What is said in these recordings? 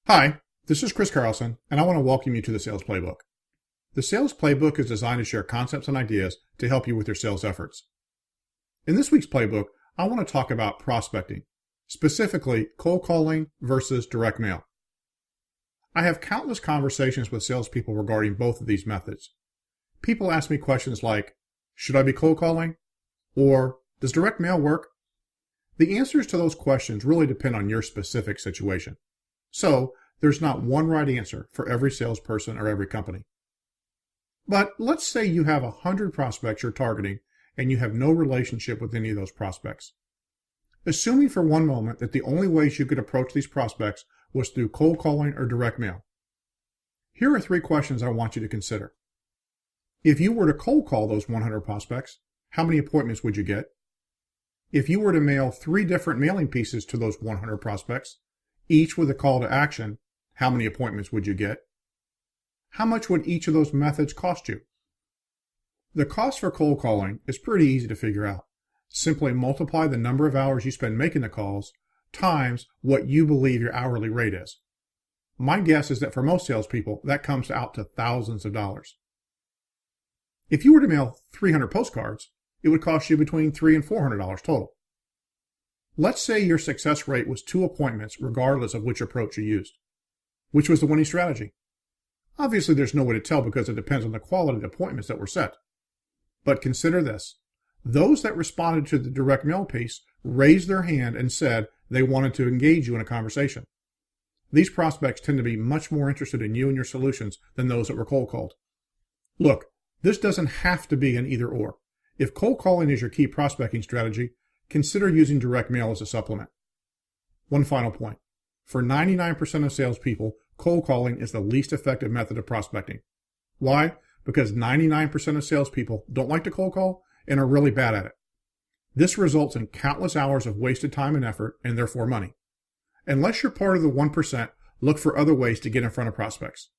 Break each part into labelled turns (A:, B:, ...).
A: Hi, this is Chris Carlson, and I want to welcome you to the Sales Playbook. The Sales Playbook is designed to share concepts and ideas to help you with your sales efforts. In this week's playbook, I want to talk about prospecting, specifically cold calling versus direct mail. I have countless conversations with salespeople regarding both of these methods. People ask me questions like, should I be cold calling? Or, does direct mail work? The answers to those questions really depend on your specific situation. So, there's not one right answer for every salesperson or every company. But let's say you have 100 prospects you're targeting and you have no relationship with any of those prospects. Assuming for one moment that the only ways you could approach these prospects was through cold calling or direct mail. Here are 3 questions I want you to consider. If you were to cold call those 100 prospects, how many appointments would you get? If you were to mail 3 different mailing pieces to those 100 prospects, each with a call to action, how many appointments would you get? How much would each of those methods cost you? The cost for cold calling is pretty easy to figure out. Simply multiply the number of hours you spend making the calls times what you believe your hourly rate is. My guess is that for most salespeople, that comes out to thousands of dollars. If you were to mail 300 postcards, it would cost you between $300 and $400 total. Let's say your success rate was 2 appointments regardless of which approach you used. Which was the winning strategy? Obviously, there's no way to tell because it depends on the quality of the appointments that were set. But consider this. Those that responded to the direct mail piece raised their hand and said they wanted to engage you in a conversation. These prospects tend to be much more interested in you and your solutions than those that were cold called. Look, this doesn't have to be an either or. If cold calling is your key prospecting strategy, consider using direct mail as a supplement. One final point. For 99% of salespeople, cold calling is the least effective method of prospecting. Why? Because 99% of salespeople don't like to cold call and are really bad at it. This results in countless hours of wasted time and effort, and therefore money. Unless you're part of the 1%, look for other ways to get in front of prospects.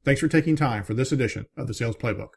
A: Thanks for taking time for this edition of the Sales Playbook.